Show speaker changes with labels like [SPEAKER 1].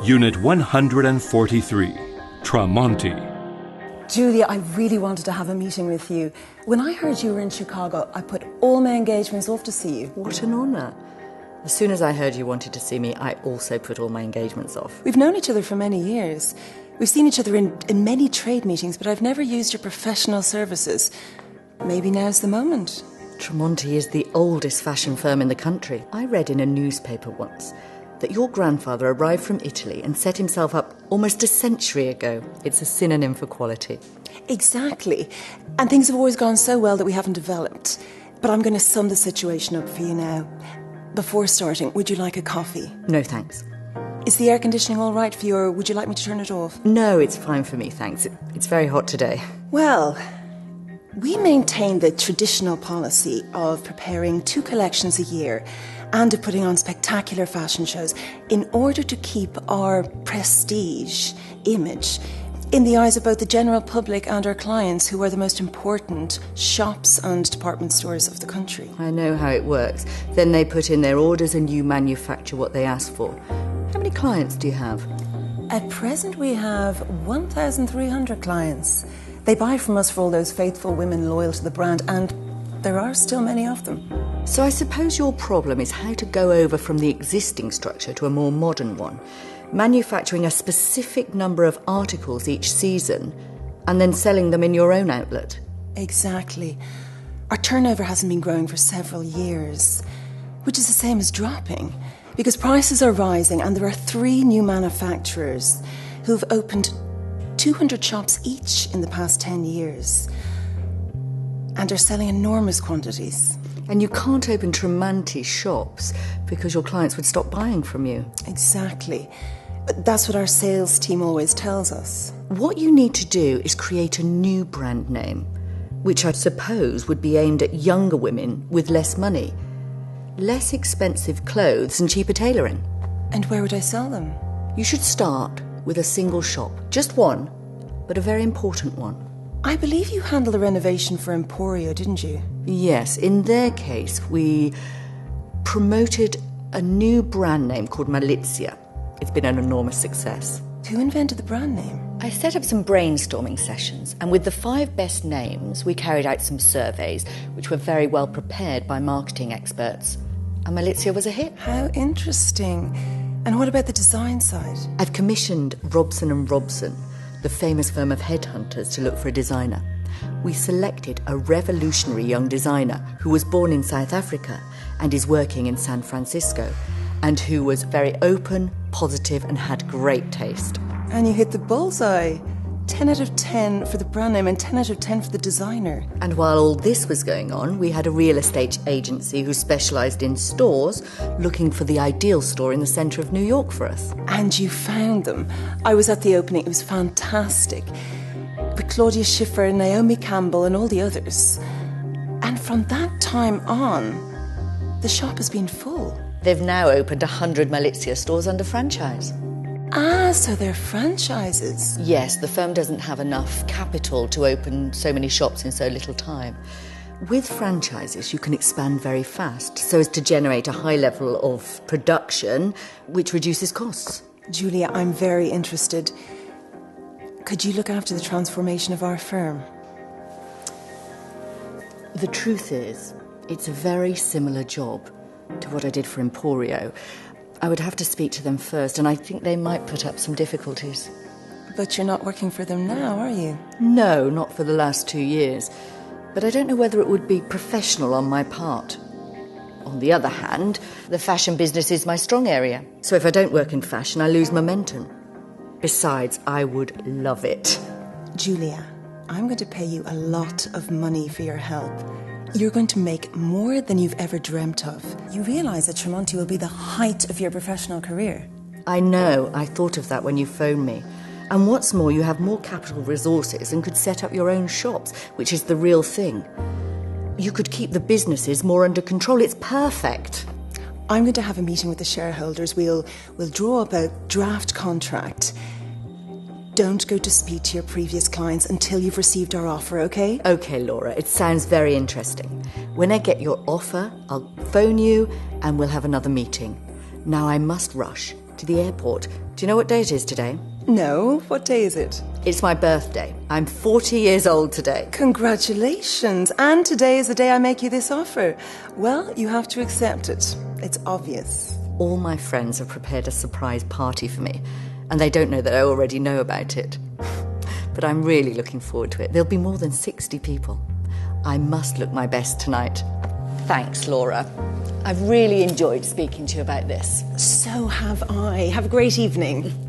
[SPEAKER 1] Unit 143, Tramonti.
[SPEAKER 2] Julia, I really wanted to have a meeting with you. When I heard you were in Chicago, I put all my engagements off to see you.
[SPEAKER 3] What an honour. As soon as I heard you wanted to see me, I also put all my engagements off.
[SPEAKER 2] We've known each other for many years. We've seen each other in many trade meetings, but I've never used your professional services. Maybe now's the moment.
[SPEAKER 3] Tramonti is the oldest fashion firm in the country. I read in a newspaper once that your grandfather arrived from Italy and set himself up almost a century ago. It's a synonym for quality.
[SPEAKER 2] Exactly. And things have always gone so well that we haven't developed. But I'm going to sum the situation up for you now. Before starting, would you like a coffee?
[SPEAKER 3] No, thanks.
[SPEAKER 2] Is the air conditioning all right for you, or would you like me to turn it off?
[SPEAKER 3] No, it's fine for me, thanks. It's very hot today.
[SPEAKER 2] Well, we maintain the traditional policy of preparing 2 collections a year and of putting on spectacular fashion shows in order to keep our prestige image in the eyes of both the general public and our clients, who are the most important shops and department stores of the country.
[SPEAKER 3] I know how it works. Then they put in their orders and you manufacture what they ask for. How many clients do you have?
[SPEAKER 2] At present, we have 1,300 clients. They buy from us for all those faithful women loyal to the brand, and there are still many of them.
[SPEAKER 3] So I suppose your problem is how to go over from the existing structure to a more modern one, manufacturing a specific number of articles each season and then selling them in your own outlet.
[SPEAKER 2] Exactly. Our turnover hasn't been growing for several years, which is the same as dropping, because prices are rising and there are 3 new manufacturers who've opened 200 shops each in the past 10 years and are selling enormous quantities.
[SPEAKER 3] And you can't open Tramonti shops because your clients would stop buying from you.
[SPEAKER 2] Exactly. But that's what our sales team always tells us.
[SPEAKER 3] What you need to do is create a new brand name, which I suppose would be aimed at younger women with less money. Less expensive clothes and cheaper tailoring.
[SPEAKER 2] And where would I sell them?
[SPEAKER 3] You should start with a single shop. Just one, but a very important one.
[SPEAKER 2] I believe you handled the renovation for Emporio, didn't you?
[SPEAKER 3] Yes, in their case, we promoted a new brand name called Malizia. It's been an enormous success.
[SPEAKER 2] Who invented the brand name?
[SPEAKER 3] I set up some brainstorming sessions, and with the 5 best names, we carried out some surveys, which were very well prepared by marketing experts. And Malizia was a hit.
[SPEAKER 2] How interesting. And what about the design side?
[SPEAKER 3] I've commissioned Robson & Robson, the famous firm of headhunters, to look for a designer. We selected a revolutionary young designer who was born in South Africa and is working in San Francisco, and who was very open, positive, and had great taste.
[SPEAKER 2] And you hit the bullseye. 10 out of 10 for the brand name and 10 out of 10 for the designer.
[SPEAKER 3] And while all this was going on, we had a real estate agency who specialised in stores looking for the ideal store in the centre of New York for us.
[SPEAKER 2] And you found them. I was at the opening. It was fantastic. With Claudia Schiffer and Naomi Campbell and all the others. And from that time on, the shop has been full.
[SPEAKER 3] They've now opened 100 Malizia stores under franchise.
[SPEAKER 2] Ah, so they're franchises.
[SPEAKER 3] Yes, the firm doesn't have enough capital to open so many shops in so little time. With franchises, you can expand very fast so as to generate a high level of production, which reduces costs.
[SPEAKER 2] Julia, I'm very interested. Could you look after the transformation of our firm?
[SPEAKER 3] The truth is, it's a very similar job to what I did for Emporio. I would have to speak to them first, and I think they might put up some difficulties.
[SPEAKER 2] But you're not working for them now, are you?
[SPEAKER 3] No, not for the last 2 years. But I don't know whether it would be professional on my part. On the other hand, the fashion business is my strong area. So if I don't work in fashion, I lose momentum. Besides, I would love it.
[SPEAKER 2] Julia, I'm going to pay you a lot of money for your help. You're going to make more than you've ever dreamt of. You realise that Tramonti will be the height of your professional career.
[SPEAKER 3] I know. I thought of that when you phoned me. And what's more, you have more capital resources and could set up your own shops, which is the real thing. You could keep the businesses more under control. It's perfect.
[SPEAKER 2] I'm going to have a meeting with the shareholders. We'll draw up a draft contract. Don't go to speak to your previous clients until you've received our offer, okay?
[SPEAKER 3] Okay, Laura, it sounds very interesting. When I get your offer, I'll phone you and we'll have another meeting. Now I must rush to the airport Do you know what day it is today?
[SPEAKER 2] No, what day is it?
[SPEAKER 3] It's my birthday. I'm 40 years old today.
[SPEAKER 2] Congratulations. And today is the day I make you this offer. Well, you have to accept it. It's obvious.
[SPEAKER 3] All my friends have prepared a surprise party for me, and they don't know that I already know about it. But I'm really looking forward to it. There'll be more than 60 people. I must look my best tonight. Thanks, Laura. I've really enjoyed speaking to you about this.
[SPEAKER 2] So have I. Have a great evening.